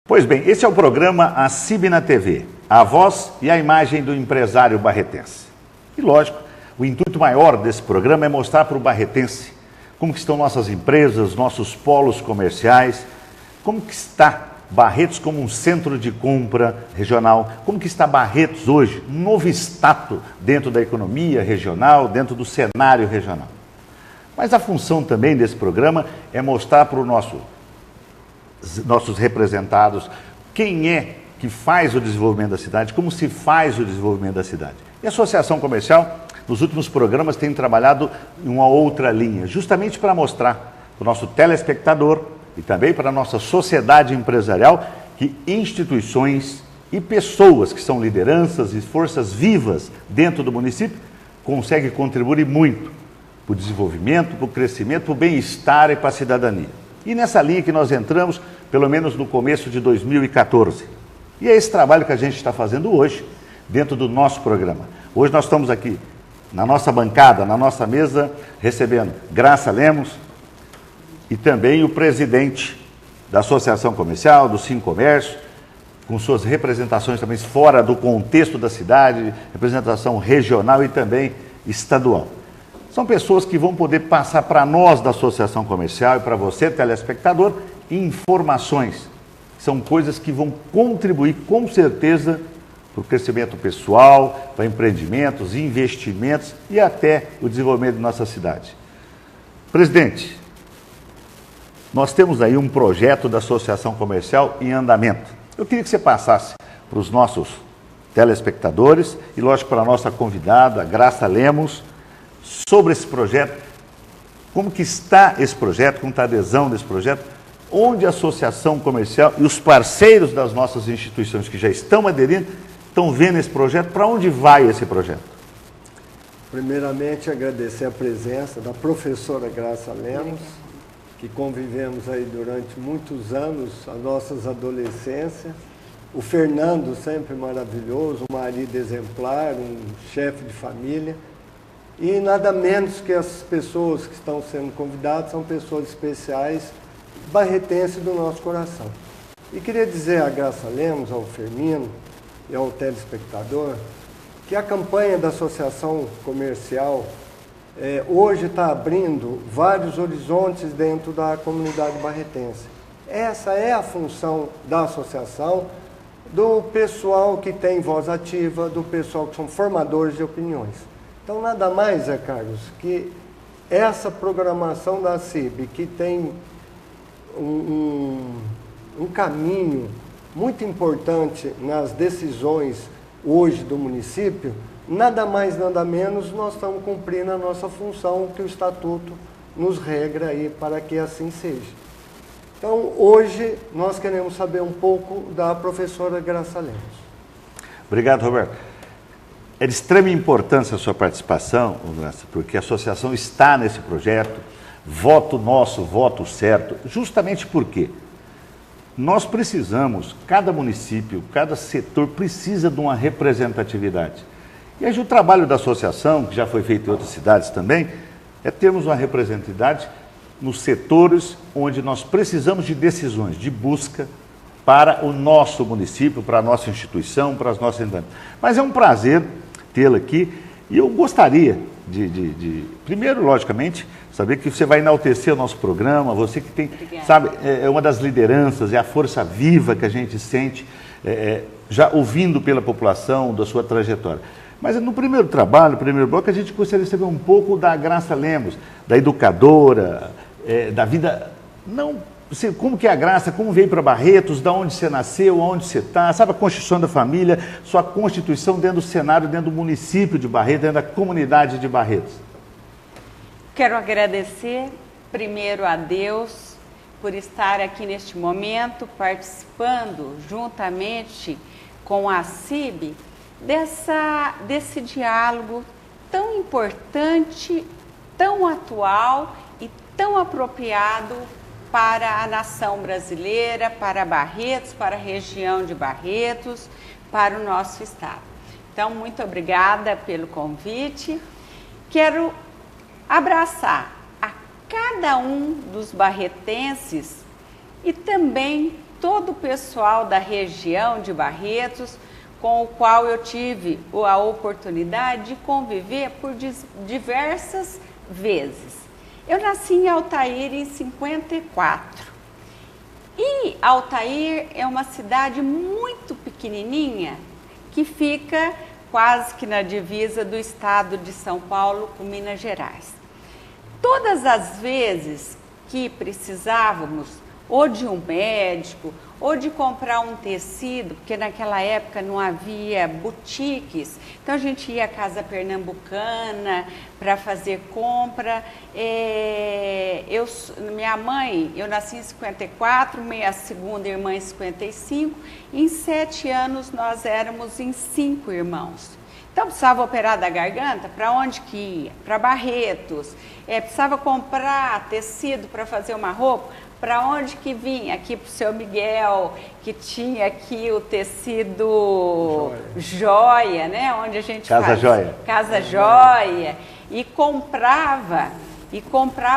Pois bem, esse é o programa ACIB na TV, a voz e a imagem do empresário barretense. E lógico, o intuito maior desse programa é mostrar para o barretense como que estão nossas empresas, nossos polos comerciais, como que está Barretos como um centro de compra regional, como que está Barretos hoje, um novo status dentro da economia regional, dentro do cenário regional. Mas a função também desse programa é mostrar para os nossos representados quem é que faz o desenvolvimento da cidade, como se faz o desenvolvimento da cidade. E a Associação Comercial, nos últimos programas, tem trabalhado em uma outra linha, justamente para mostrar para o nosso telespectador e também para a nossa sociedade empresarial que instituições e pessoas que são lideranças e forças vivas dentro do município conseguem contribuir muito para o desenvolvimento, para o crescimento, para o bem-estar e para a cidadania. E nessa linha que nós entramos, pelo menos no começo de 2014. E é esse trabalho que a gente está fazendo hoje, dentro do nosso programa. Hoje nós estamos aqui, na nossa bancada, na nossa mesa, recebendo Graça Lemos e também o presidente da Associação Comercial, do Sincomércio, com suas representações também fora do contexto da cidade, representação regional e também estadual. São pessoas que vão poder passar para nós da Associação Comercial e para você, telespectador, informações. São coisas que vão contribuir com certeza para o crescimento pessoal, para empreendimentos, investimentos e até o desenvolvimento de nossa cidade. Presidente, nós temos aí um projeto da Associação Comercial em andamento. Eu queria que você passasse para os nossos telespectadores e, lógico, para a nossa convidada, Graça Lemos, sobre esse projeto, como que está esse projeto, como está a adesão desse projeto, onde a Associação Comercial e os parceiros das nossas instituições que já estão aderindo, estão vendo esse projeto, para onde vai esse projeto? Primeiramente, agradecer a presença da professora Graça Lemos, que convivemos aí durante muitos anos, as nossas adolescências. O Fernando, sempre maravilhoso, um marido exemplar, um chefe de família. E nada menos que as pessoas que estão sendo convidadas são pessoas especiais, barretenses do nosso coração. E queria dizer à Graça Lemos, ao Firmino e ao telespectador, que a campanha da Associação Comercial hoje está abrindo vários horizontes dentro da comunidade barretense. Essa é a função da associação, do pessoal que tem voz ativa, do pessoal que são formadores de opiniões. Então, nada mais, Zé Carlos, que essa programação da ACIB, que tem um caminho muito importante nas decisões hoje do município, nada mais, nada menos, nós estamos cumprindo a nossa função que o Estatuto nos regra aí para que assim seja. Então, hoje, nós queremos saber um pouco da professora Graça Lemos. Obrigado, Roberto. É de extrema importância a sua participação, Graça, porque a associação está nesse projeto, voto nosso, voto certo, justamente porque nós precisamos, cada município, cada setor precisa de uma representatividade. E aí o trabalho da associação, que já foi feito em outras cidades também, é termos uma representatividade nos setores onde nós precisamos de decisões, de busca para o nosso município, para a nossa instituição, para as nossas entidades. Mas é um prazer tê-la aqui e eu gostaria primeiro, logicamente, saber que você vai enaltecer o nosso programa, você que tem, sabe, é uma das lideranças, é a força viva que a gente sente, já ouvindo pela população, da sua trajetória. Mas no primeiro trabalho, no primeiro bloco, a gente gostaria de saber um pouco da Graça Lemos, da educadora, da vida, não, como que é a Graça, como veio para Barretos, de onde você nasceu, onde você está, sabe a constituição da família, sua constituição dentro do cenário, dentro do município de Barretos, dentro da comunidade de Barretos. Quero agradecer primeiro a Deus por estar aqui neste momento, participando juntamente com a ACIB desse diálogo tão importante, tão atual e tão apropriado para a nação brasileira, para Barretos, para a região de Barretos, para o nosso estado. Então, muito obrigada pelo convite. Quero abraçar a cada um dos barretenses e também todo o pessoal da região de Barretos, com o qual eu tive a oportunidade de conviver por diversas vezes. Eu nasci em Altair em 54. E Altair é uma cidade muito pequenininha que fica quase que na divisa do estado de São Paulo com Minas Gerais. Todas as vezes que precisávamos ou de um médico ou de comprar um tecido, porque naquela época não havia boutiques, então a gente ia à Casa Pernambucana para fazer compra. Minha mãe, eu nasci em 54, minha segunda irmã em 55, em 7 anos nós éramos em 5 irmãos. Então precisava operar da garganta, para onde que ia? Para Barretos. Precisava comprar tecido para fazer uma roupa, para onde que vinha? Aqui para o Seu Miguel, que tinha aqui o tecido joia, né? Onde a gente Casa faz Joia. Casa Joia. E comprava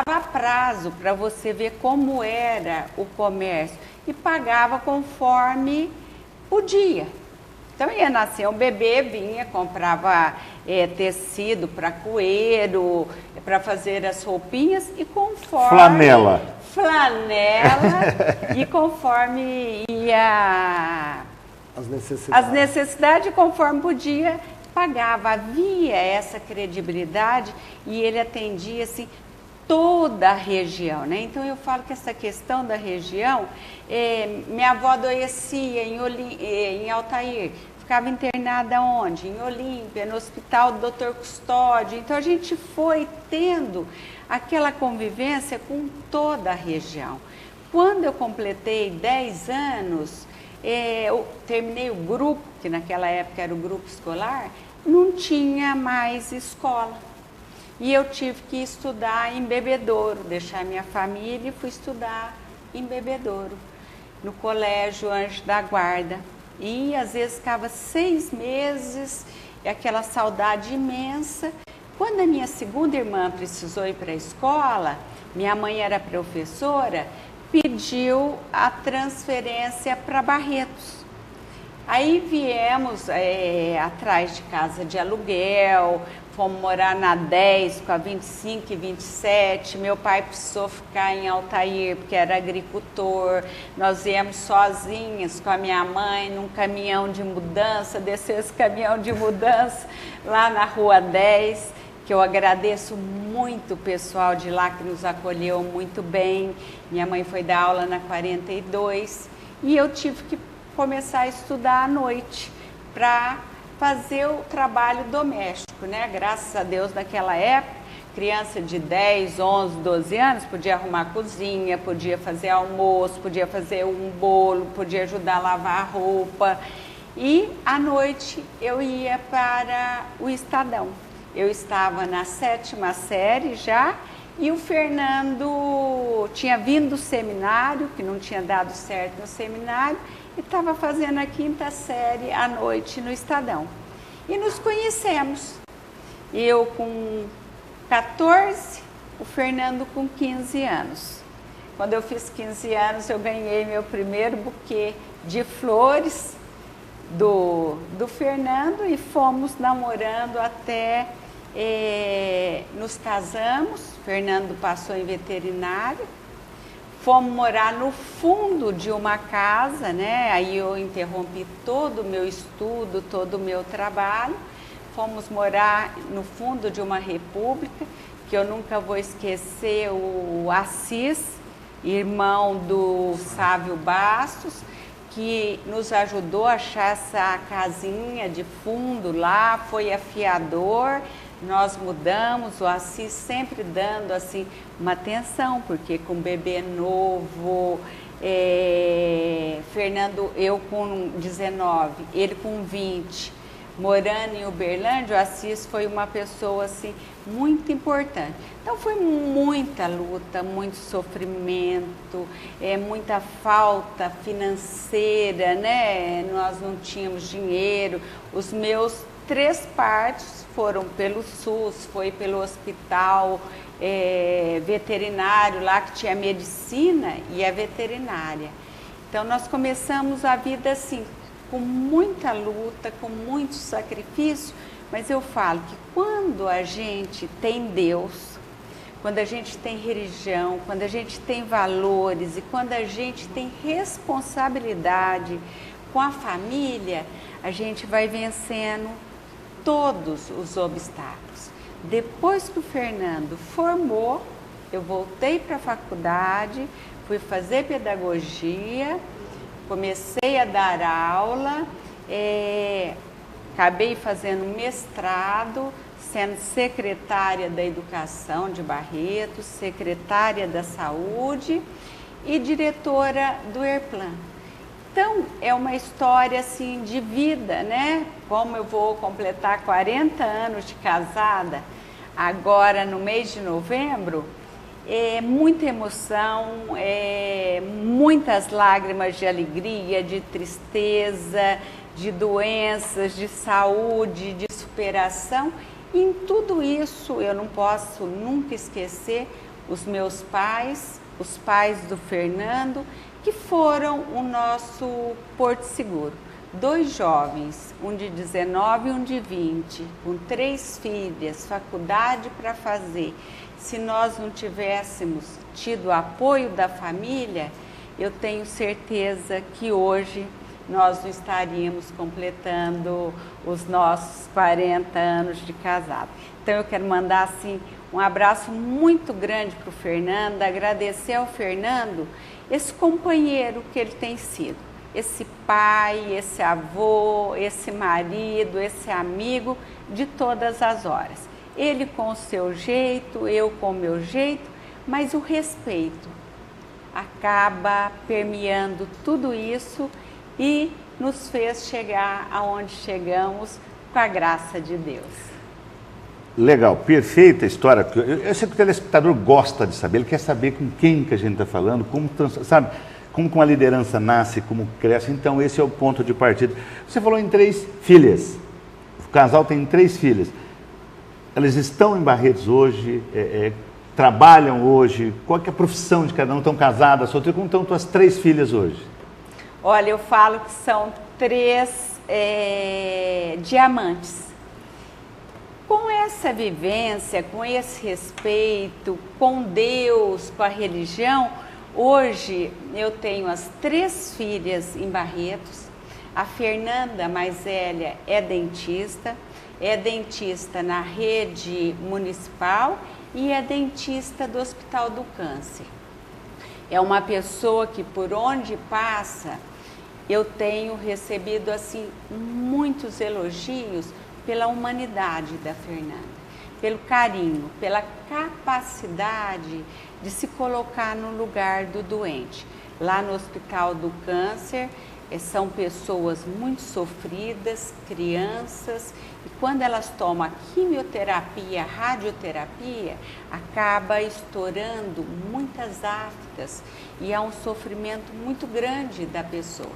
a prazo para você ver como era o comércio. E pagava conforme o dia. Então ia nascer um bebê, vinha, comprava tecido para coeiro, para fazer as roupinhas e conforme... Flanela e conforme ia... As necessidades, conforme podia, pagava. Havia essa credibilidade e ele atendia assim toda a região, né? Então eu falo que essa questão da região, minha avó adoecia em Altair, ficava internada onde? Em Olímpia, no hospital do Dr. Custódio. Então a gente foi tendo aquela convivência com toda a região. Quando eu completei 10 anos, eu terminei o grupo, que naquela época era o grupo escolar, não tinha mais escola. E eu tive que estudar em Bebedouro, deixar minha família e fui estudar em Bebedouro, no Colégio Anjo da Guarda. E às vezes ficava 6 meses, aquela saudade imensa. Quando a minha segunda irmã precisou ir para a escola, minha mãe era professora, pediu a transferência para Barretos. Aí viemos atrás de casa de aluguel, fomos morar na 10 com a 25 e 27. Meu pai precisou ficar em Altair porque era agricultor. Nós viemos sozinhas com a minha mãe num caminhão de mudança, desceu esse caminhão de mudança lá na Rua 10, que eu agradeço muito o pessoal de lá que nos acolheu muito bem. Minha mãe foi dar aula na 42 e eu tive que começar a estudar à noite para fazer o trabalho doméstico, né? Graças a Deus, naquela época, criança de 10, 11, 12 anos podia arrumar a cozinha, podia fazer almoço, podia fazer um bolo, podia ajudar a lavar a roupa. E à noite eu ia para o Estadão. Eu estava na 7ª série já e o Fernando tinha vindo do seminário, que não tinha dado certo no seminário, e estava fazendo a 5ª série à noite no Estadão. E nos conhecemos. Eu com 14, o Fernando com 15 anos. Quando eu fiz 15 anos, eu ganhei meu primeiro buquê de flores do Fernando e fomos namorando até nos casamos. Fernando passou em veterinário. Fomos morar no fundo de uma casa, né? Aí eu interrompi todo o meu estudo, todo o meu trabalho. Fomos morar no fundo de uma república, que eu nunca vou esquecer, o Assis, irmão do Sávio Bastos, que nos ajudou a achar essa casinha de fundo lá, foi afiador. Nós mudamos, o Assis sempre dando assim uma atenção, porque com bebê novo, Fernando, eu com 19, ele com 20, morando em Uberlândia, o Assis foi uma pessoa assim muito importante. Então foi muita luta, muito sofrimento, muita falta financeira, né? Nós não tínhamos dinheiro. Os meus 3 partos foram pelo SUS, foi pelo hospital veterinário lá, que tinha a medicina e a veterinária. Então nós começamos a vida assim, com muita luta, com muito sacrifício, mas eu falo que quando a gente tem Deus, quando a gente tem religião, quando a gente tem valores e quando a gente tem responsabilidade com a família, a gente vai vencendo todos os obstáculos. Depois que o Fernando formou, eu voltei para a faculdade, fui fazer pedagogia, comecei a dar aula, acabei fazendo mestrado, sendo secretária da Educação de Barretos, secretária da Saúde e diretora do ERPLAN. Então, é uma história assim de vida, né? Como eu vou completar 40 anos de casada, agora no mês de novembro, muita emoção, muitas lágrimas de alegria, de tristeza, de doenças, de saúde, de superação. E em tudo isso eu não posso nunca esquecer os meus pais, os pais do Fernando, que foram o nosso porto seguro. 2 jovens, um de 19 e um de 20, com 3 filhas, faculdade para fazer. Se nós não tivéssemos tido o apoio da família, eu tenho certeza que hoje nós não estaríamos completando os nossos 40 anos de casado. Então eu quero mandar assim um abraço muito grande para o Fernando, agradecer ao Fernando esse companheiro que ele tem sido, esse pai, esse avô, esse marido, esse amigo de todas as horas. Ele com o seu jeito, eu com o meu jeito, mas o respeito acaba permeando tudo isso e nos fez chegar aonde chegamos com a graça de Deus. Legal, perfeita história. Eu sei que o telespectador gosta de saber, ele quer saber com quem que a gente está falando, sabe, como a liderança nasce, como cresce. Então esse é o ponto de partida. Você falou em 3 filhas, o casal tem 3 filhas. Elas estão em Barretos hoje, trabalham hoje, qual que é a profissão de cada um? Estão casadas, solteiras? Como estão tuas 3 filhas hoje? Olha, eu falo que são 3 diamantes. Com essa vivência, com esse respeito, com Deus, com a religião, hoje eu tenho as 3 filhas em Barretos. A Fernanda, mais velha, é dentista na rede municipal e é dentista do Hospital do Câncer. É uma pessoa que por onde passa, eu tenho recebido assim muitos elogios pela humanidade da Fernanda, pelo carinho, pela capacidade de se colocar no lugar do doente. Lá no Hospital do Câncer, são pessoas muito sofridas, crianças, e quando elas tomam a quimioterapia, a radioterapia, acaba estourando muitas aftas e há um sofrimento muito grande da pessoa.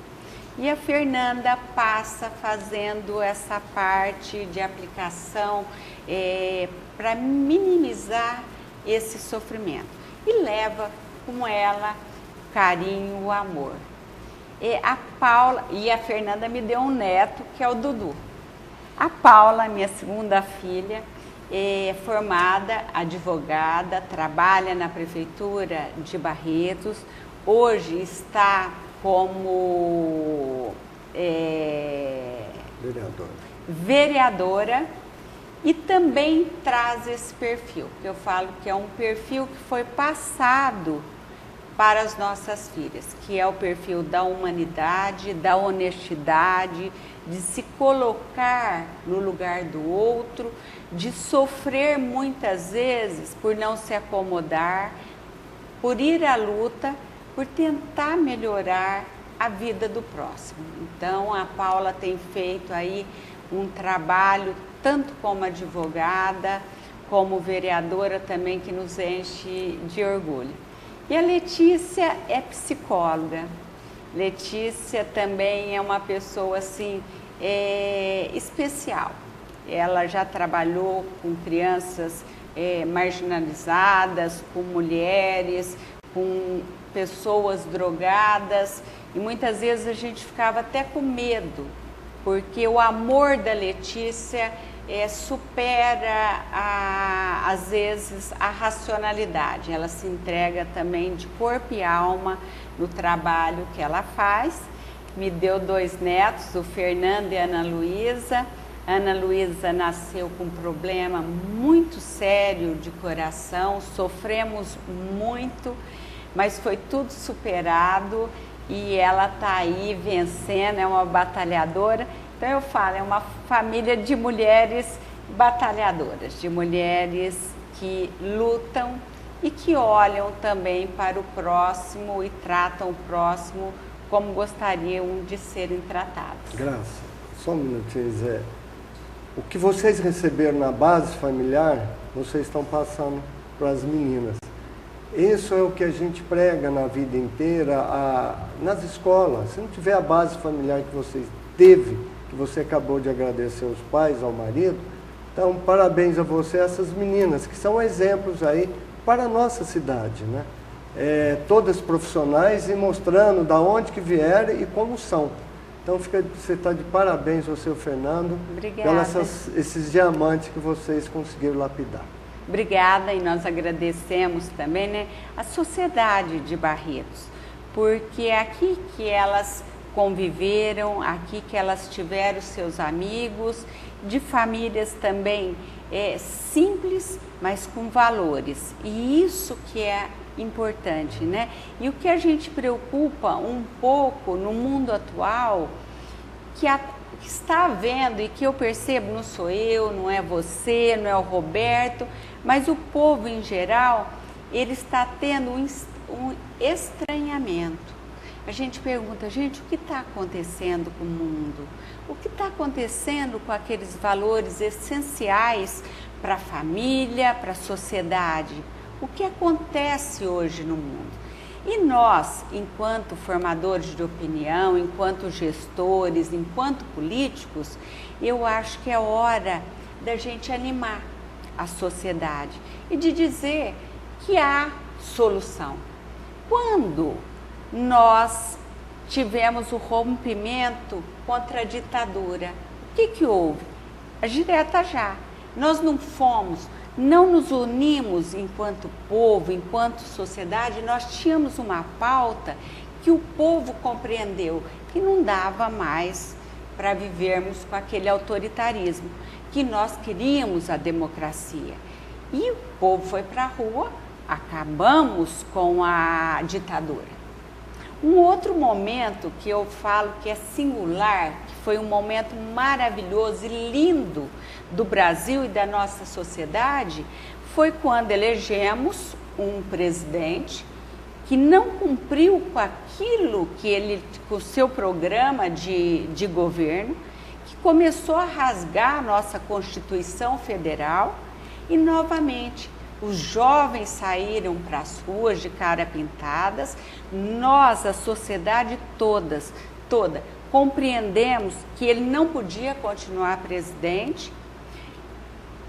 E a Fernanda passa fazendo essa parte de aplicação para minimizar esse sofrimento e leva com ela o carinho, o amor. A Paula, e a Fernanda me deu um neto que é o Dudu. A Paula, minha segunda filha, é formada, advogada, trabalha na Prefeitura de Barretos, hoje está como vereadora e também traz esse perfil, que eu falo que é um perfil que foi passado para as nossas filhas, que é o perfil da humanidade, da honestidade, de se colocar no lugar do outro, de sofrer muitas vezes por não se acomodar, por ir à luta, por tentar melhorar a vida do próximo. Então, a Paula tem feito aí um trabalho, tanto como advogada, como vereadora também, que nos enche de orgulho. E a Letícia é psicóloga. Letícia também é uma pessoa assim, especial. Ela já trabalhou com crianças marginalizadas, com mulheres, com pessoas drogadas, e muitas vezes a gente ficava até com medo, porque o amor da Letícia supera, às vezes, a racionalidade. Ela se entrega também de corpo e alma no trabalho que ela faz. Me deu 2 netos, o Fernando e a Ana Luísa. Ana Luísa nasceu com um problema muito sério de coração, sofremos muito, mas foi tudo superado e ela está aí vencendo, é uma batalhadora. Então eu falo, é uma família de mulheres batalhadoras, de mulheres que lutam e que olham também para o próximo e tratam o próximo como gostariam de serem tratados. Graça, só um minutinho, Zé. O que vocês receberam na base familiar, vocês estão passando para as meninas. Isso é o que a gente prega na vida inteira, nas escolas. Se não tiver a base familiar que vocês teve, que você acabou de agradecer aos pais, ao marido, então parabéns a você, essas meninas, que são exemplos aí para a nossa cidade, né? Todas profissionais e mostrando da onde que vieram e como são. Então você está de parabéns, você, o Fernando, pelos esses diamantes que vocês conseguiram lapidar. Obrigada, e nós agradecemos também, né, a sociedade de Barretos, porque é aqui que elas conviveram, aqui que elas tiveram seus amigos, de famílias também simples, mas com valores. E isso que é importante, né? E o que a gente preocupa um pouco no mundo atual, que está havendo e que eu percebo, não sou eu, não é você, não é o Roberto, mas o povo em geral, ele está tendo um estranhamento. A gente pergunta, gente, o que está acontecendo com o mundo? O que está acontecendo com aqueles valores essenciais para a família, para a sociedade? O que acontece hoje no mundo? E nós, enquanto formadores de opinião, enquanto gestores, enquanto políticos, eu acho que é hora da gente animar a sociedade e de dizer que há solução. Quando nós tivemos o rompimento contra a ditadura, o que houve? A direta já. Nós não nos unimos enquanto povo, enquanto sociedade, nós tínhamos uma pauta que o povo compreendeu que não dava mais para vivermos com aquele autoritarismo, que nós queríamos a democracia. E o povo foi para a rua, acabamos com a ditadura. Um outro momento que eu falo que é singular, que foi um momento maravilhoso e lindo do Brasil e da nossa sociedade, foi quando elegemos um presidente que não cumpriu com aquilo que com o seu programa de governo, que começou a rasgar a nossa Constituição Federal e, novamente, os jovens saíram para as ruas de cara pintadas, nós, a sociedade toda, compreendemos que ele não podia continuar presidente,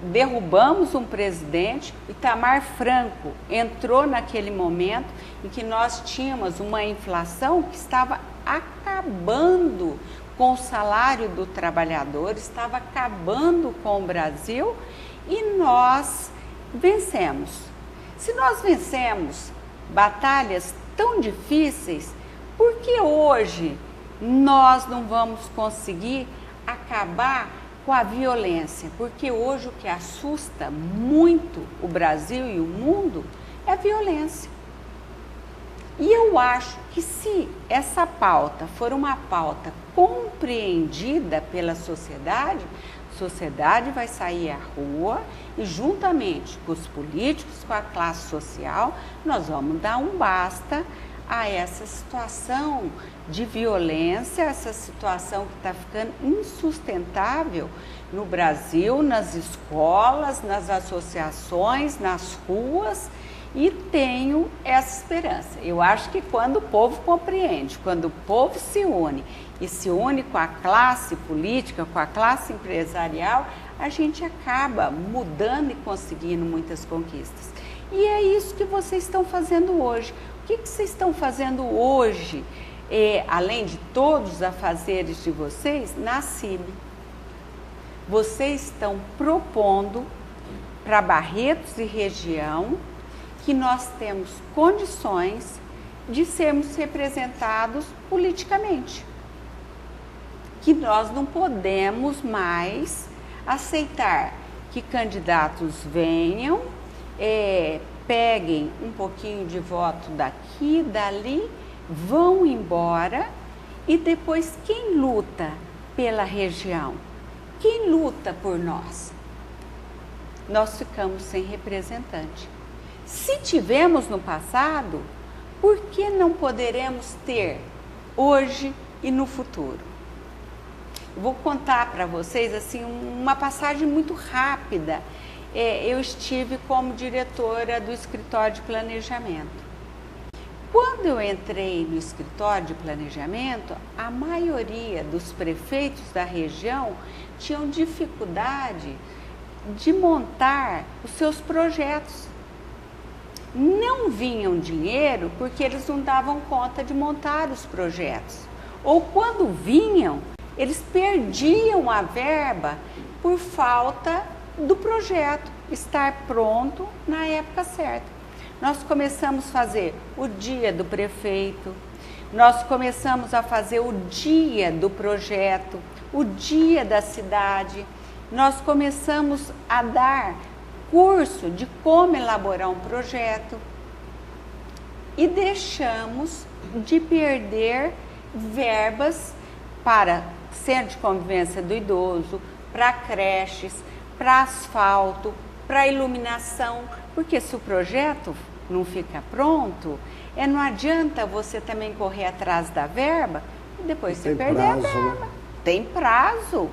derrubamos um presidente. Itamar Franco entrou naquele momento em que nós tínhamos uma inflação que estava acabando com o salário do trabalhador, estava acabando com o Brasil, e nós vencemos. Se nós vencemos batalhas tão difíceis, por que hoje nós não vamos conseguir acabar com a violência? Porque hoje o que assusta muito o Brasil e o mundo é a violência. E eu acho que se essa pauta for uma pauta compreendida pela sociedade, a sociedade vai sair à rua e, juntamente com os políticos, com a classe social, nós vamos dar um basta a essa situação de violência, essa situação que está ficando insustentável no Brasil, nas escolas, nas associações, nas ruas, e tenho essa esperança. Eu acho que quando o povo compreende, quando o povo se une e se une com a classe política, com a classe empresarial, a gente acaba mudando e conseguindo muitas conquistas. E é isso que vocês estão fazendo hoje. O que vocês estão fazendo hoje, além de todos os afazeres de vocês, na CIB? Vocês estão propondo para Barretos e região que nós temos condições de sermos representados politicamente. Que nós não podemos mais aceitar que candidatos venham, peguem um pouquinho de voto daqui, dali, vão embora e depois quem luta pela região? Quem luta por nós? Nós ficamos sem representante. Se tivemos no passado, por que não poderemos ter hoje e no futuro? Eu vou contar para vocês assim uma passagem muito rápida. Eu estive como diretora do escritório de planejamento. Quando eu entrei no escritório de planejamento, a maioria dos prefeitos da região tinham dificuldade de montar os seus projetos. Não vinham dinheiro porque eles não davam conta de montar os projetos. Ou quando vinham, eles perdiam a verba por falta do projeto estar pronto na época certa. Nós começamos a fazer o dia do prefeito, nós começamos a fazer o dia do projeto, o dia da cidade, nós começamos a dar curso de como elaborar um projeto e deixamos de perder verbas para centro de convivência do idoso, para creches, para asfalto, para iluminação, porque se o projeto não fica pronto, não adianta você também correr atrás da verba e depois você perder a verba. Tem prazo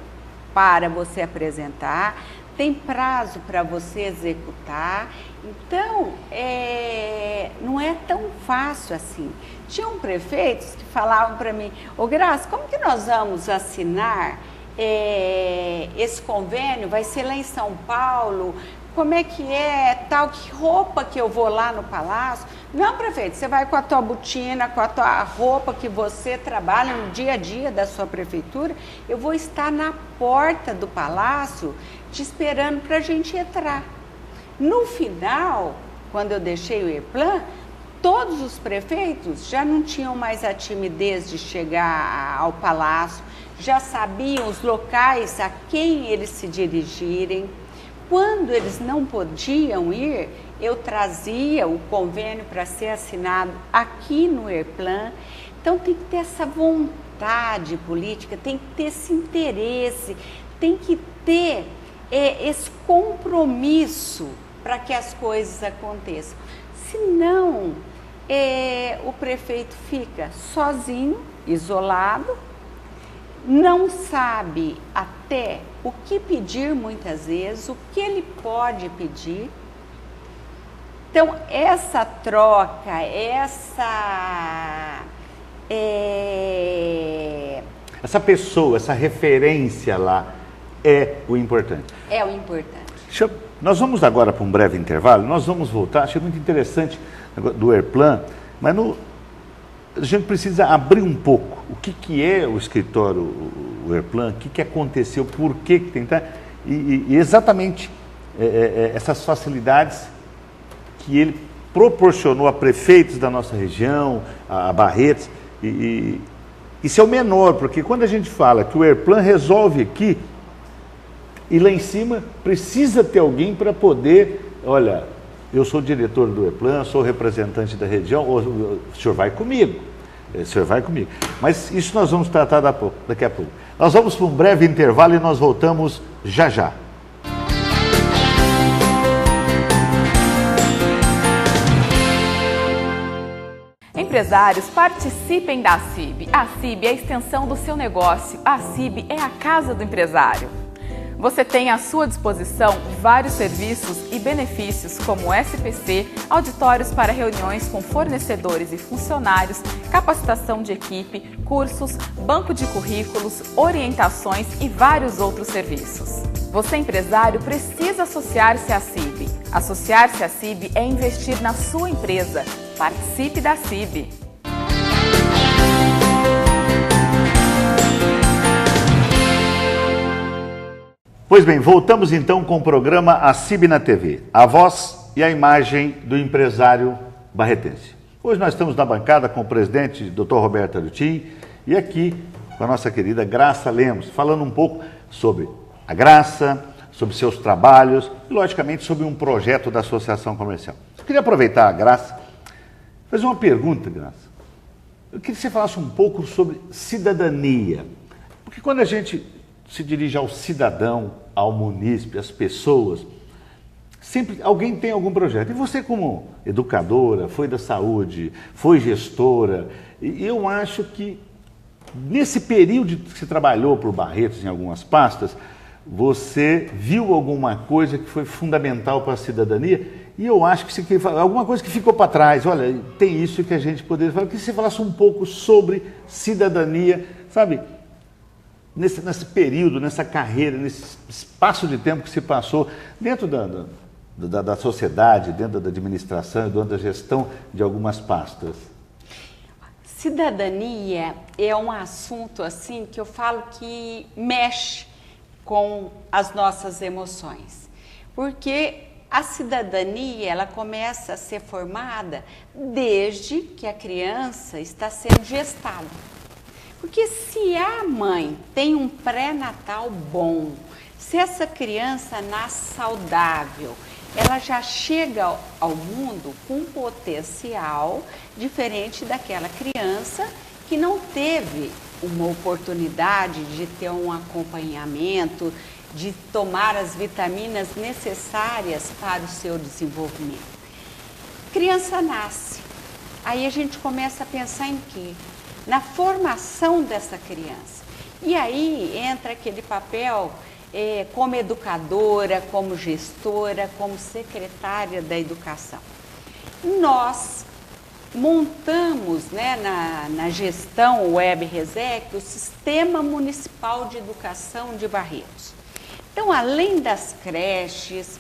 para você apresentar, tem prazo para você executar, então não é tão fácil assim. Tinham prefeitos que falavam para mim: ô Graça, como que nós vamos assinar esse convênio? Vai ser lá em São Paulo? Como é que tal? Que roupa que eu vou lá no palácio? Não, prefeito, você vai com a tua botina, com a tua roupa que você trabalha no dia a dia da sua prefeitura. Eu vou estar na porta do palácio te esperando para a gente entrar. No final, quando eu deixei o ERPLAN, todos os prefeitos já não tinham mais a timidez de chegar ao palácio, já sabiam os locais a quem eles se dirigirem. Quando eles não podiam ir, eu trazia o convênio para ser assinado aqui no ERPLAN. Então tem que ter essa vontade política, tem que ter esse interesse, tem que ter esse compromisso para que as coisas aconteçam. Senão, o prefeito fica sozinho, isolado, não sabe até o que pedir muitas vezes, o que ele pode pedir. Então, essa troca, essa pessoa, essa referência lá é o importante. É o importante. Nós vamos agora para um breve intervalo, nós vamos voltar, achei muito interessante do ERPLAN, mas a gente precisa abrir um pouco o que é o escritório, o ERPLAN, o que aconteceu, por que tentar, e exatamente essas facilidades que ele proporcionou a prefeitos da nossa região, a Barretos, e isso é o menor, porque quando a gente fala que o ERPLAN resolve aqui, e lá em cima precisa ter alguém para poder, olha, eu sou diretor do ERPLAN, sou representante da região, o senhor vai comigo, Mas isso nós vamos tratar daqui a pouco. Nós vamos para um breve intervalo e nós voltamos já já. Empresários, participem da CIB. A CIB é a extensão do seu negócio. A CIB é a casa do empresário. Você tem à sua disposição vários serviços e benefícios como SPC, auditórios para reuniões com fornecedores e funcionários, capacitação de equipe, cursos, banco de currículos, orientações e vários outros serviços. Você, empresário, precisa associar-se à CIB. Associar-se à CIB é investir na sua empresa. Participe da CIB. Pois bem, voltamos então com o programa A CIB na TV, a voz e a imagem do empresário barretense. Hoje nós estamos na bancada com o presidente, Dr. Roberto Arutin, e aqui com a nossa querida Graça Lemos, falando um pouco sobre a Graça, sobre seus trabalhos e, logicamente, sobre um projeto da Associação Comercial. Eu queria aproveitar a Graça, fazer uma pergunta, Graça. Eu queria que você falasse um pouco sobre cidadania, porque quando a gente se dirige ao cidadão, ao munícipe, às pessoas, sempre alguém tem algum projeto. E você, como educadora, foi da saúde, foi gestora, e eu acho que nesse período que você trabalhou por Barretos em algumas pastas, você viu alguma coisa que foi fundamental para a cidadania, e eu acho que você alguma coisa que ficou para trás. Olha, tem isso que a gente poderia falar. Eu queria que você falasse um pouco sobre cidadania, sabe? Nesse período, nessa carreira, nesse espaço de tempo que se passou dentro da sociedade, dentro da administração, dentro da gestão de algumas pastas. Cidadania é um assunto assim que eu falo que mexe com as nossas emoções, porque a cidadania ela começa a ser formada desde que a criança está sendo gestada. Porque se a mãe tem um pré-natal bom, se essa criança nasce saudável, ela já chega ao mundo com um potencial diferente daquela criança que não teve uma oportunidade de ter um acompanhamento, de tomar as vitaminas necessárias para o seu desenvolvimento. Criança nasce, aí a gente começa a pensar em quê? Na formação dessa criança. E aí entra aquele papel como educadora, como gestora, como secretária da educação. Nós montamos, né, na gestão Web Resec, o Sistema Municipal de Educação de Barretos. Então, além das creches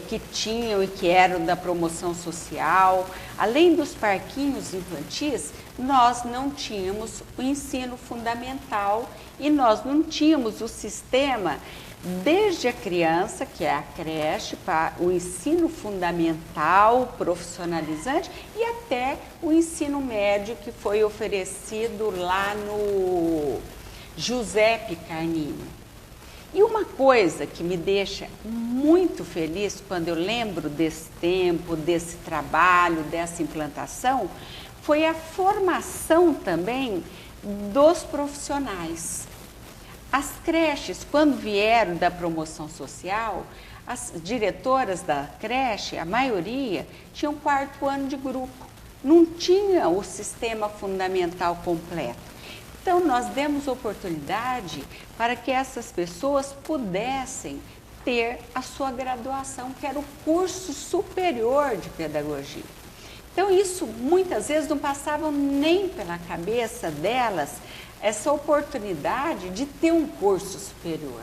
que tinham e que eram da promoção social, além dos parquinhos infantis, nós não tínhamos o ensino fundamental e nós não tínhamos o sistema desde a criança, que é a creche, para o ensino fundamental, profissionalizante e até o ensino médio que foi oferecido lá no Giuseppe Carninho. E uma coisa que me deixa muito feliz quando eu lembro desse tempo, desse trabalho, dessa implantação, foi a formação também dos profissionais. As creches, quando vieram da promoção social, as diretoras da creche, a maioria, tinham 4º ano de grupo, não tinha o sistema fundamental completo. Então, nós demos oportunidade para que essas pessoas pudessem ter a sua graduação, que era o curso superior de pedagogia. Então, isso muitas vezes não passava nem pela cabeça delas, essa oportunidade de ter um curso superior.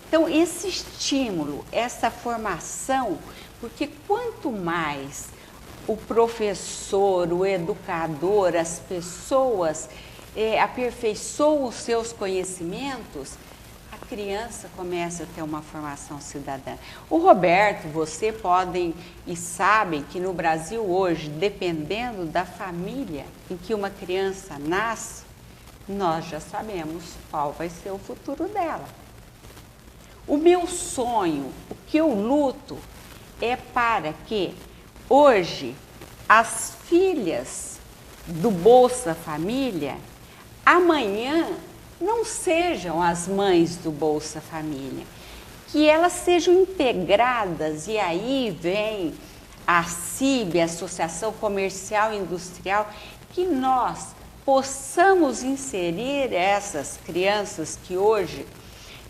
Então, esse estímulo, essa formação, porque quanto mais o professor, o educador, as pessoas aperfeiçoam os seus conhecimentos, a criança começa a ter uma formação cidadã. O Roberto, você podem e sabem que no Brasil hoje, dependendo da família em que uma criança nasce, nós já sabemos qual vai ser o futuro dela. O meu sonho, o que eu luto, é para que hoje as filhas do Bolsa Família amanhã não sejam as mães do Bolsa Família, que elas sejam integradas, e aí vem a CIB, a Associação Comercial e Industrial, que nós possamos inserir essas crianças que hoje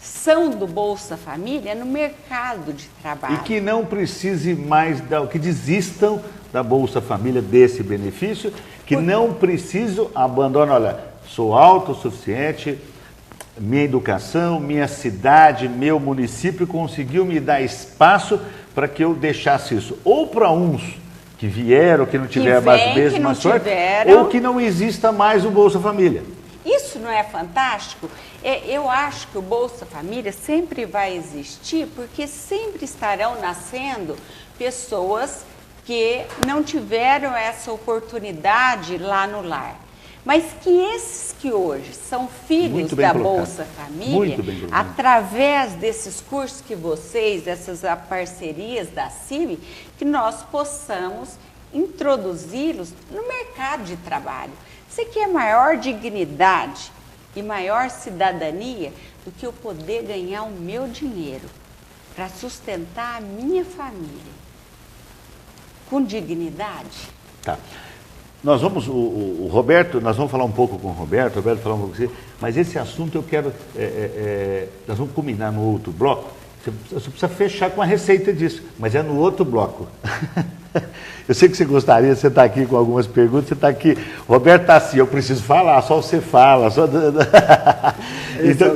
são do Bolsa Família no mercado de trabalho. E que não precise mais, que desistam da Bolsa Família, desse benefício, que não precisam abandonar, olha, sou autossuficiente, minha educação, minha cidade, meu município conseguiu me dar espaço para que eu deixasse isso. Ou para uns que vieram, que não tiveram a mesma sorte, ou que não exista mais o Bolsa Família. Isso não é fantástico? Eu acho que o Bolsa Família sempre vai existir, porque sempre estarão nascendo pessoas que não tiveram essa oportunidade lá no lar. Mas que esses que hoje são filhos da Bolsa Família, através desses cursos que vocês, dessas parcerias da CIB, que nós possamos introduzi-los no mercado de trabalho. Você quer maior dignidade e maior cidadania do que eu poder ganhar o meu dinheiro para sustentar a minha família com dignidade? Tá. Nós vamos, o Roberto, nós vamos falar um pouco com o Roberto falar um pouco com você, mas esse assunto eu quero, nós vamos combinar no outro bloco, você precisa fechar com a receita disso, mas é no outro bloco. Eu sei que você gostaria, você está aqui com algumas perguntas, você está aqui, Roberto está assim, eu preciso falar, só você fala, só... Então,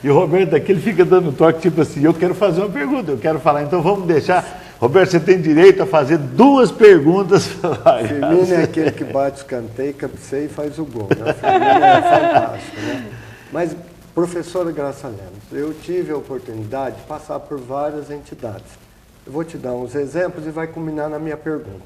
e o Roberto aqui, ele fica dando toque, tipo assim, eu quero fazer uma pergunta, eu quero falar, então vamos deixar... Roberto, você tem direito a fazer 2 perguntas. Firmino é aquele que bate escanteio, cabeceia e faz o gol. Né? Firmino é fantástico. Né? Mas, professora Graça Lemos, eu tive a oportunidade de passar por várias entidades. Eu vou te dar uns exemplos e vai culminar na minha pergunta.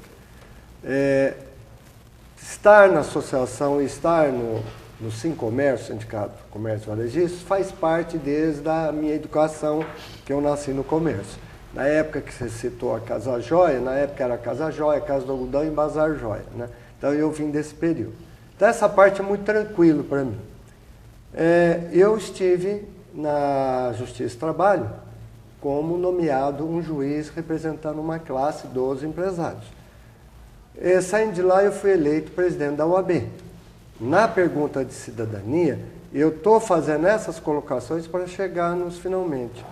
Estar na associação e estar no Sincomércio, Sindicato do Comércio Varejista, faz parte desde a minha educação, que eu nasci no comércio. Na época que você citou a Casa Joia, na época era Casa Joia, Casa do Algodão e Bazar Joia. Né? Então eu vim desse período. Então essa parte é muito tranquilo para mim. Eu estive na Justiça do Trabalho como nomeado um juiz representando uma classe dos empresários. Saindo de lá eu fui eleito presidente da OAB. Na pergunta de cidadania, eu estou fazendo essas colocações para chegar nos finalmente.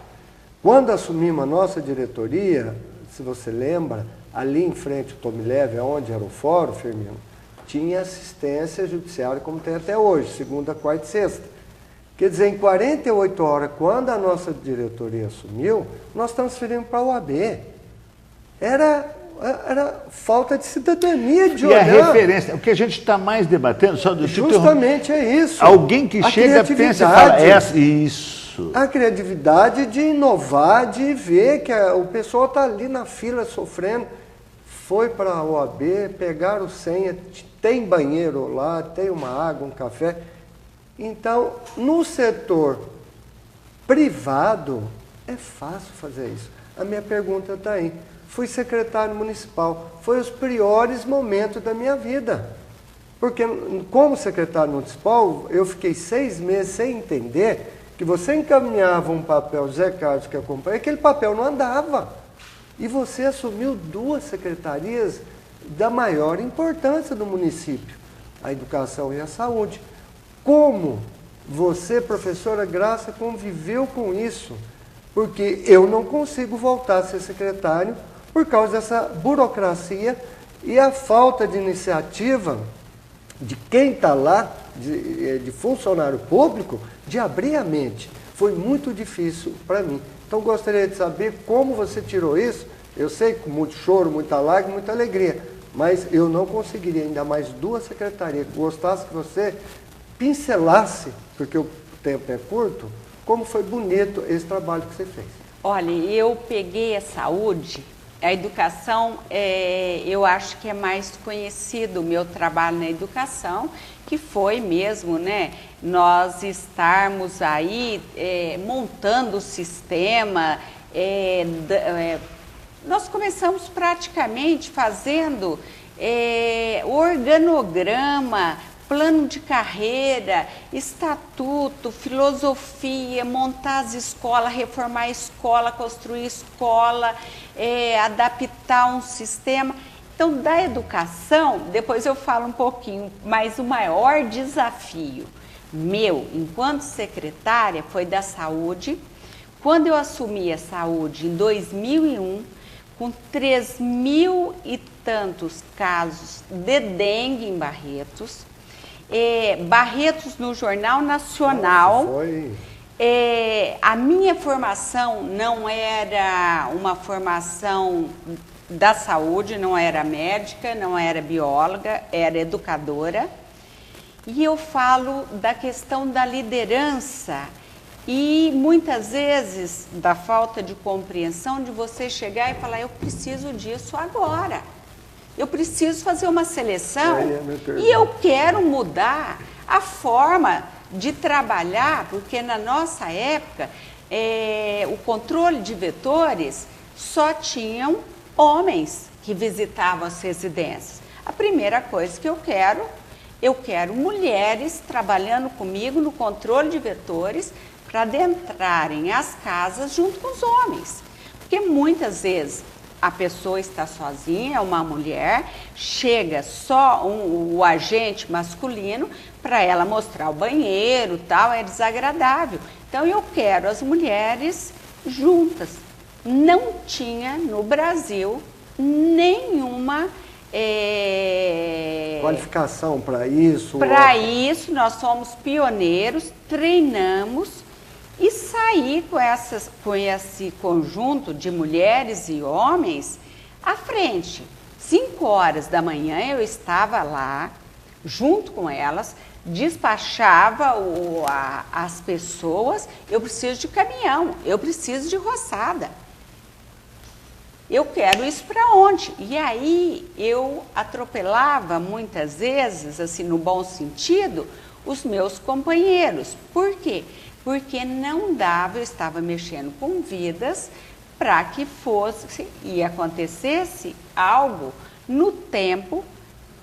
Quando assumimos a nossa diretoria, se você lembra, ali em frente ao Tomileve, onde era o fórum, Firmino, tinha assistência judiciária como tem até hoje, segunda, quarta e sexta. Quer dizer, em 48 horas, quando a nossa diretoria assumiu, nós transferimos para a OAB. Era falta de cidadania, de olhar. E a referência, o que a gente está mais debatendo... Justamente é isso. Alguém que chega, pensa e fala, isso. A criatividade de inovar, de ver que o pessoal está ali na fila sofrendo, foi para a OAB, pegaram senha, tem banheiro lá, tem uma água, um café. Então, no setor privado, é fácil fazer isso. A minha pergunta está aí. Fui secretário municipal, foi os piores momentos da minha vida. Porque, como secretário municipal, eu fiquei 6 meses sem entender que você encaminhava um papel, Zé Carlos que acompanha, aquele papel não andava. E você assumiu 2 secretarias da maior importância do município, a educação e a saúde. Como você, professora Graça, conviveu com isso? Porque eu não consigo voltar a ser secretário por causa dessa burocracia e a falta de iniciativa de quem está lá, de funcionário público, de abrir a mente. Foi muito difícil para mim. Então, gostaria de saber como você tirou isso. Eu sei, com muito choro, muita lágrima, muita alegria, mas eu não conseguiria ainda mais 2 secretarias. Gostasse que você pincelasse, porque o tempo é curto, como foi bonito esse trabalho que você fez. Olha, eu peguei a saúde, a educação, eu acho que é mais conhecido o meu trabalho na educação, que foi mesmo, né, nós estarmos aí montando o sistema, nós começamos praticamente fazendo organograma, plano de carreira, estatuto, filosofia, montar as escolas, reformar a escola, construir escola, adaptar um sistema. Então, da educação, depois eu falo um pouquinho, mas o maior desafio meu, enquanto secretária, foi da saúde. Quando eu assumi a saúde em 2001, com 3.000 e tantos casos de dengue em Barretos, Barretos no Jornal Nacional. Nossa, foi... a minha formação não era uma formação da saúde, não era médica, não era bióloga, era educadora. E eu falo da questão da liderança e muitas vezes da falta de compreensão de você chegar e falar, eu preciso disso agora. Eu preciso fazer uma seleção e eu quero mudar a forma de trabalhar, porque na nossa época o controle de vetores só tinham homens que visitavam as residências. A primeira coisa que eu quero mulheres trabalhando comigo no controle de vetores para adentrarem as casas junto com os homens. Porque muitas vezes a pessoa está sozinha, uma mulher, chega só o agente masculino para ela mostrar o banheiro, tal, é desagradável. Então eu quero as mulheres juntas. Não tinha no Brasil nenhuma qualificação para isso. Para isso nós somos pioneiros, treinamos e saí com esse conjunto de mulheres e homens à frente. 5 horas da manhã eu estava lá, junto com elas, despachava as pessoas. Eu preciso de caminhão, eu preciso de roçada. Eu quero isso para onde? E aí eu atropelava muitas vezes, assim, no bom sentido, os meus companheiros. Por quê? Porque não dava, eu estava mexendo com vidas para que fosse e acontecesse algo no tempo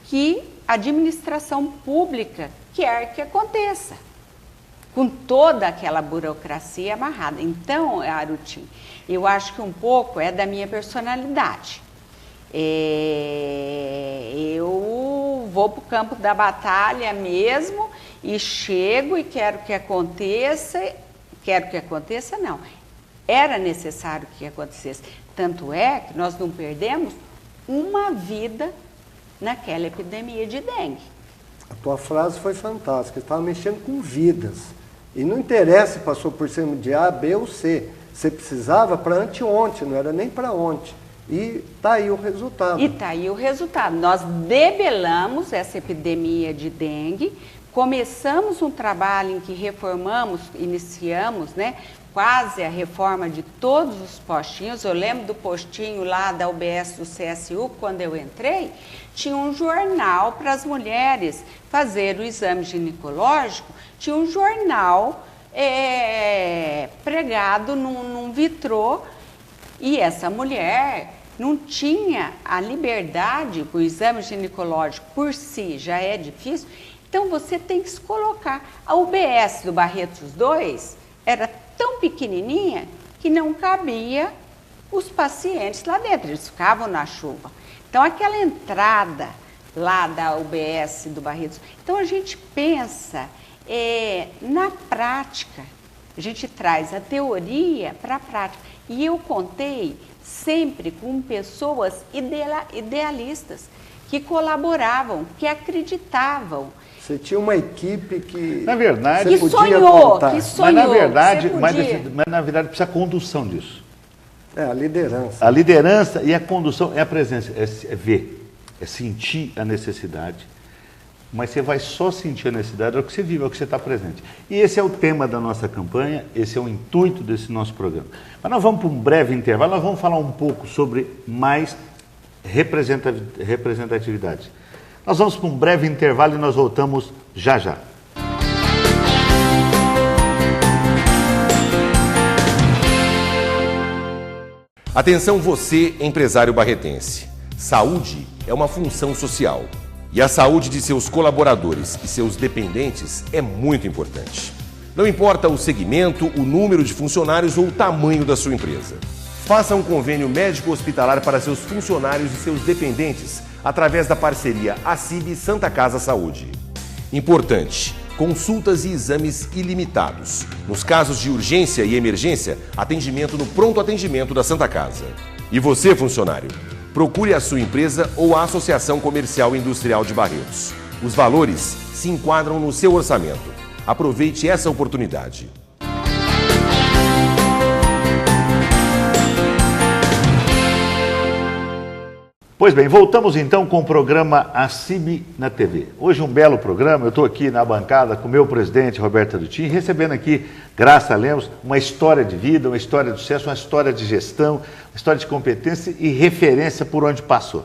que a administração pública quer que aconteça, com toda aquela burocracia amarrada. Então, Arutin, eu acho que um pouco é da minha personalidade. Eu vou para o campo da batalha mesmo e chego e quero que aconteça não, era necessário que acontecesse. Tanto é que nós não perdemos uma vida naquela epidemia de dengue. A tua frase foi fantástica, estava mexendo com vidas. E não interessa se passou por cima de A, B ou C. Você precisava para anteontem, não era nem para ontem. E está aí o resultado. E está aí o resultado. Nós debelamos essa epidemia de dengue, começamos um trabalho em que iniciamos, né, quase a reforma de todos os postinhos. Eu lembro do postinho lá da UBS do CSU, quando eu entrei, tinha um jornal para as mulheres fazer o exame ginecológico, tinha um jornal pregado num vitrô, e essa mulher não tinha a liberdade, o exame ginecológico por si já é difícil, então você tem que se colocar. A UBS do Barretos 2 era tão pequenininha que não cabia os pacientes lá dentro, eles ficavam na chuva. Então aquela entrada lá da UBS do Barretos, então a gente pensa na prática, a gente traz a teoria para a prática. E eu contei sempre com pessoas idealistas, que colaboravam, que acreditavam. Você tinha uma equipe que, na verdade, que sonhou, mas na verdade precisa condução disso. A liderança. A liderança e a condução é a presença, é ver, é sentir a necessidade. Mas você vai só sentir a necessidade, é o que você vive, é o que você está presente. E esse é o tema da nossa campanha, esse é o intuito desse nosso programa. Mas nós vamos para um breve intervalo, nós vamos falar um pouco sobre mais representatividade. Nós vamos para um breve intervalo e nós voltamos já já. Atenção você, empresário barretense. Saúde é uma função social. E a saúde de seus colaboradores e seus dependentes é muito importante. Não importa o segmento, o número de funcionários ou o tamanho da sua empresa. Faça um convênio médico-hospitalar para seus funcionários e seus dependentes através da parceria ACIB Santa Casa Saúde. Importante, consultas e exames ilimitados. Nos casos de urgência e emergência, atendimento no pronto atendimento da Santa Casa. E você, funcionário? Procure a sua empresa ou a Associação Comercial e Industrial de Barretos. Os valores se enquadram no seu orçamento. Aproveite essa oportunidade. Pois bem, voltamos então com o programa ACIB na TV. Hoje um belo programa, eu estou aqui na bancada com o meu presidente, Roberto Dutin, recebendo aqui Graça Lemos, uma história de vida, uma história de sucesso, uma história de gestão, uma história de competência e referência por onde passou.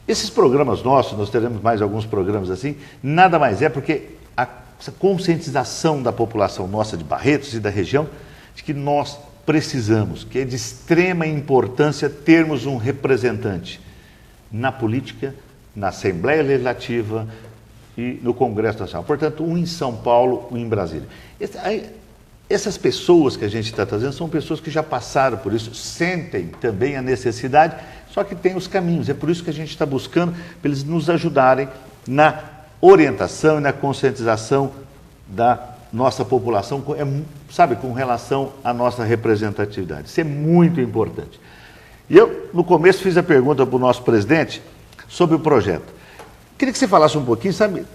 Esses programas nossos, nós teremos mais alguns programas assim, nada mais é porque essa conscientização da população nossa de Barretos e da região, de que nós precisamos, que é de extrema importância termos um representante na política, na Assembleia Legislativa e no Congresso Nacional. Portanto, um em São Paulo, um em Brasília. Essas pessoas que a gente está trazendo são pessoas que já passaram por isso, sentem também a necessidade, só que tem os caminhos. É por isso que a gente está buscando para eles nos ajudarem na orientação e na conscientização da nossa população, sabe, com relação à nossa representatividade. Isso é muito importante. E eu, no começo, fiz a pergunta para o nosso presidente sobre o projeto. Queria que você falasse um pouquinho, sabe,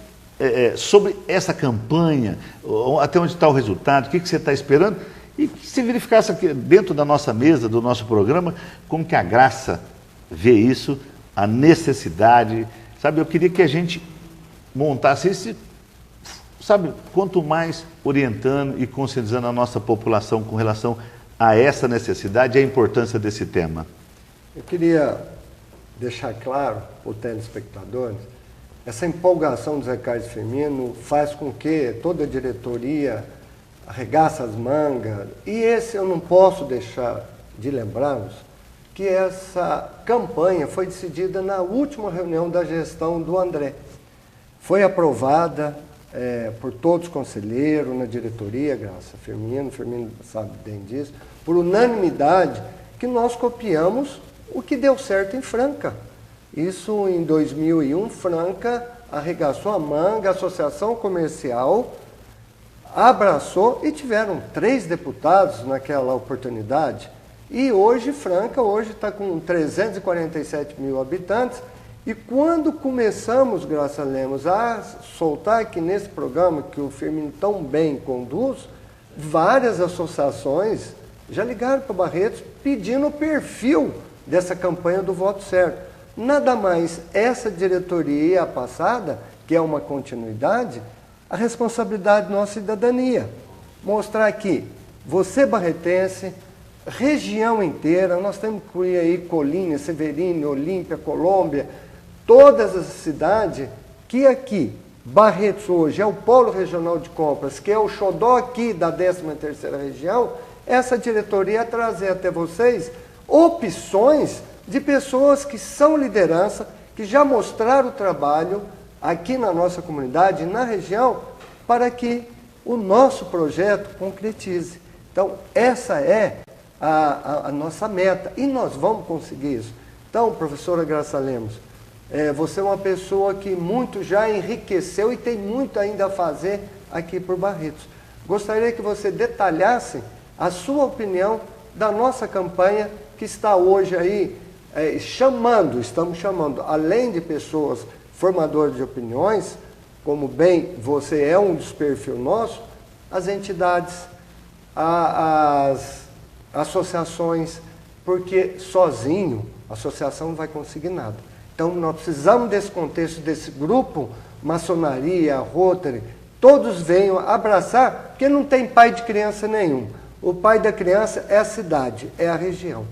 sobre essa campanha, até onde está o resultado, o que você está esperando, e que se verificasse aqui dentro da nossa mesa, do nosso programa, como que a Graça vê isso, a necessidade, sabe, eu queria que a gente montasse esse, sabe, quanto mais orientando e conscientizando a nossa população com relação a essa necessidade e a importância desse tema. Eu queria deixar claro para o telespectador, essa empolgação do Zé Carlos Firmino faz com que toda a diretoria arregaça as mangas, e esse eu não posso deixar de lembrarmos, que essa campanha foi decidida na última reunião da gestão do André. Foi aprovada por todos os conselheiros, na diretoria, Graça Firmino sabe bem disso, por unanimidade, que nós copiamos o que deu certo em Franca. Isso em 2001, Franca arregaçou a manga, a associação comercial abraçou e tiveram 3 deputados naquela oportunidade. E hoje, Franca está com 347 mil habitantes. E quando começamos, Graça Lemos, a soltar aqui nesse programa, que o Firmino tão bem conduz, várias associações já ligaram para o Barretos pedindo o perfil dessa campanha do voto certo. Nada mais essa diretoria passada, que é uma continuidade, a responsabilidade da nossa cidadania. Mostrar que você barretense, região inteira, nós temos que incluir aí Colina, Severino, Olímpia, Colômbia, todas as cidades que aqui, Barretos hoje é o polo regional de compras, que é o xodó aqui da 13ª região, essa diretoria trazer até vocês opções de pessoas que são liderança, que já mostraram o trabalho aqui na nossa comunidade, na região, para que o nosso projeto concretize. Então, essa é a nossa meta, e nós vamos conseguir isso. Então, professora Graça Lemos, você é uma pessoa que muito já enriqueceu e tem muito ainda a fazer aqui por Barretos. Gostaria que você detalhasse a sua opinião da nossa campanha, que está hoje aí estamos chamando, além de pessoas formadoras de opiniões, como bem você é um dos perfis nossos, as entidades, as associações, porque sozinho a associação não vai conseguir nada. Então, nós precisamos desse contexto, desse grupo, maçonaria, Rotary, todos venham abraçar, porque não tem pai de criança nenhum. O pai da criança é a cidade, é a região.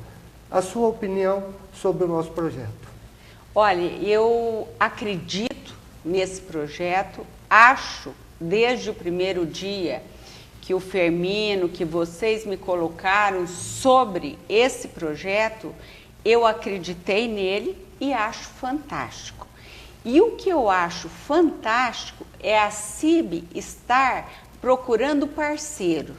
A sua opinião sobre o nosso projeto? Olha, eu acredito nesse projeto, acho, desde o primeiro dia, que o Firmino, que vocês me colocaram sobre esse projeto, eu acreditei nele e acho fantástico. E o que eu acho fantástico é a CIB estar procurando parceiros,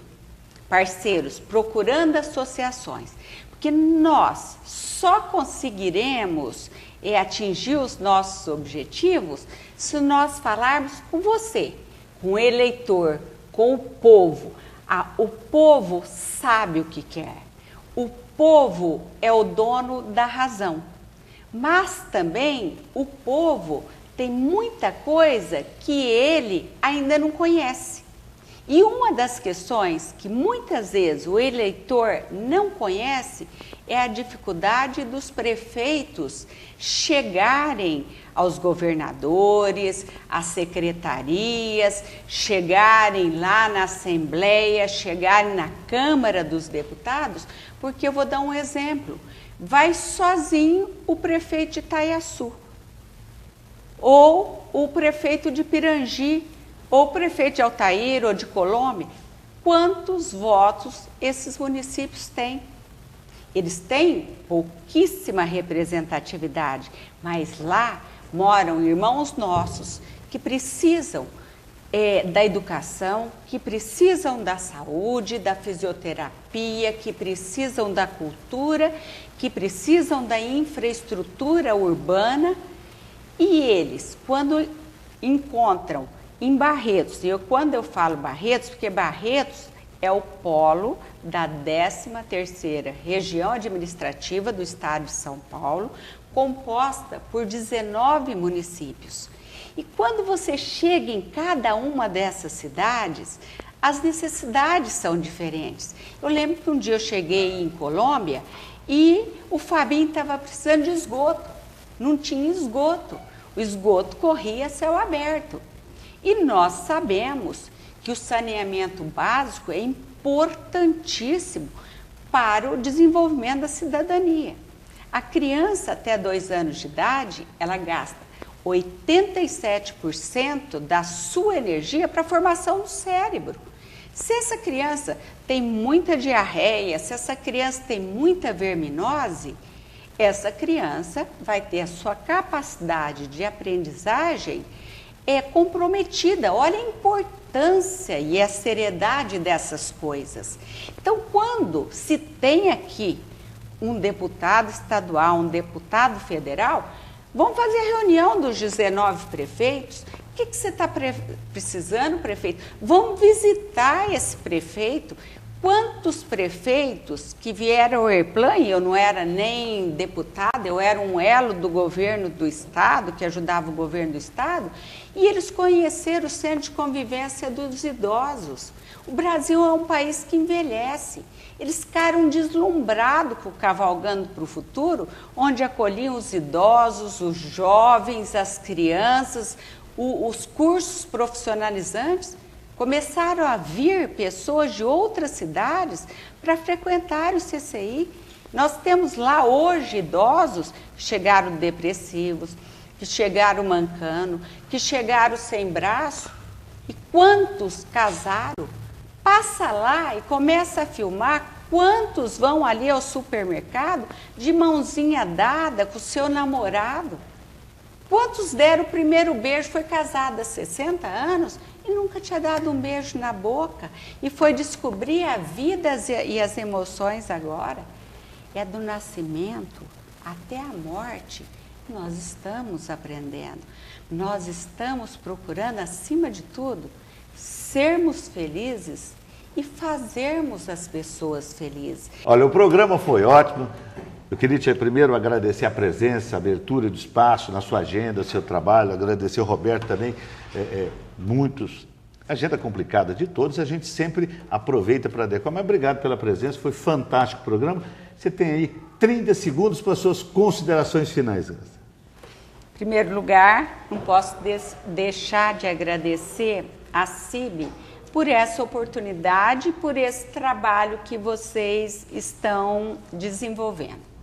procurando associações, porque nós só conseguiremos atingir os nossos objetivos se nós falarmos com você, com o eleitor, com o povo. O povo sabe o que quer, o povo é o dono da razão. Mas também o povo tem muita coisa que ele ainda não conhece. E uma das questões que muitas vezes o eleitor não conhece é a dificuldade dos prefeitos chegarem aos governadores, às secretarias, chegarem lá na Assembleia, chegarem na Câmara dos Deputados, porque eu vou dar um exemplo. Vai sozinho o prefeito de Itaiaçu, ou o prefeito de Pirangi, ou o prefeito de Altair ou de Colombe. Quantos votos esses municípios têm? Eles têm pouquíssima representatividade, mas lá moram irmãos nossos que precisam da educação, que precisam da saúde, da fisioterapia, que precisam da cultura, que precisam da infraestrutura urbana. E eles, quando encontram em Barretos, e quando eu falo Barretos, porque Barretos é o polo da 13ª região administrativa do estado de São Paulo, composta por 19 municípios. E quando você chega em cada uma dessas cidades, as necessidades são diferentes. Eu lembro que um dia eu cheguei em Colômbia e o Fabinho estava precisando de esgoto. Não tinha esgoto. O esgoto corria a céu aberto. E nós sabemos que o saneamento básico é importantíssimo para o desenvolvimento da cidadania. A criança até 2 anos de idade, ela gasta 87% da sua energia para a formação do cérebro. Se essa criança tem muita diarreia, se essa criança tem muita verminose, essa criança vai ter a sua capacidade de aprendizagem comprometida. Olha a importância e a seriedade dessas coisas. Então, quando se tem aqui um deputado estadual, um deputado federal, vamos fazer a reunião dos 19 prefeitos. O que você está precisando, prefeito? Vamos visitar esse prefeito. Quantos prefeitos que vieram ao ERPLAN, eu não era nem deputada, eu era um elo do governo do estado, que ajudava o governo do estado, e eles conheceram o Centro de Convivência dos Idosos. O Brasil é um país que envelhece. Eles ficaram deslumbrados com o Cavalgando para o Futuro, onde acolhiam os idosos, os jovens, as crianças, os cursos profissionalizantes. Começaram a vir pessoas de outras cidades para frequentar o CCI. Nós temos lá hoje idosos que chegaram depressivos, que chegaram mancando, que chegaram sem braço. E quantos casaram? Passa lá e começa a filmar quantos vão ali ao supermercado de mãozinha dada com o seu namorado. Quantos deram o primeiro beijo, foi casada há 60 anos e nunca tinha dado um beijo na boca e foi descobrir a vida e as emoções agora. É do nascimento até a morte que nós estamos aprendendo. Nós estamos procurando, acima de tudo, sermos felizes e fazermos as pessoas felizes. Olha, o programa foi ótimo. Eu queria primeiro agradecer a presença, a abertura do espaço na sua agenda, seu trabalho, agradecer ao Roberto também, muitos, agenda complicada de todos, a gente sempre aproveita para adequar, mas obrigado pela presença, foi fantástico o programa. Você tem aí 30 segundos para as suas considerações finais. Em primeiro lugar, não posso deixar de agradecer a CIB por essa oportunidade, por esse trabalho que vocês estão desenvolvendo.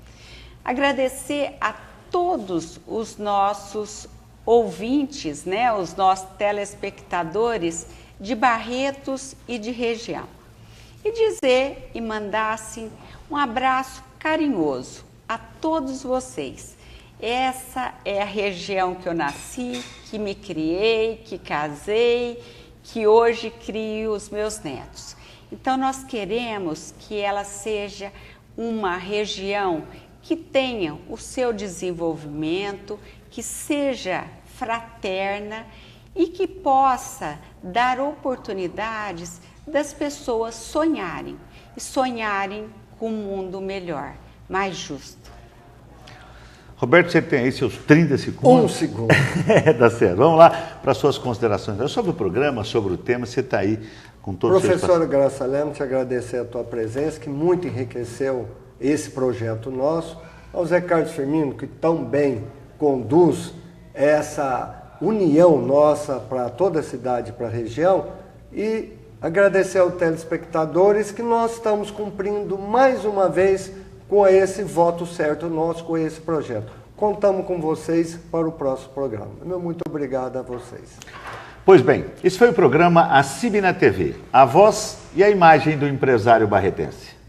Agradecer a todos os nossos ouvintes, né, os nossos telespectadores de Barretos e de região. E dizer e mandar assim, um abraço carinhoso a todos vocês. Essa é a região que eu nasci, que me criei, que casei, que hoje crio os meus netos. Então nós queremos que ela seja uma região que tenha o seu desenvolvimento, que seja fraterna e que possa dar oportunidades das pessoas sonharem e sonharem com um mundo melhor, mais justo. Roberto, você tem aí seus 30 segundos. 1 segundo. Dá certo. Vamos lá para as suas considerações. Sobre o programa, sobre o tema, você está aí com todos os seus... Professora Graça Lemos, te agradecer a tua presença, que muito enriqueceu esse projeto nosso, ao Zé Carlos Firmino, que tão bem conduz essa união nossa para toda a cidade, para a região, e agradecer aos telespectadores que nós estamos cumprindo mais uma vez com esse voto certo nosso, com esse projeto. Contamos com vocês para o próximo programa. Meu muito obrigado a vocês. Pois bem, esse foi o programa A CIB na TV, a voz e a imagem do empresário barretense.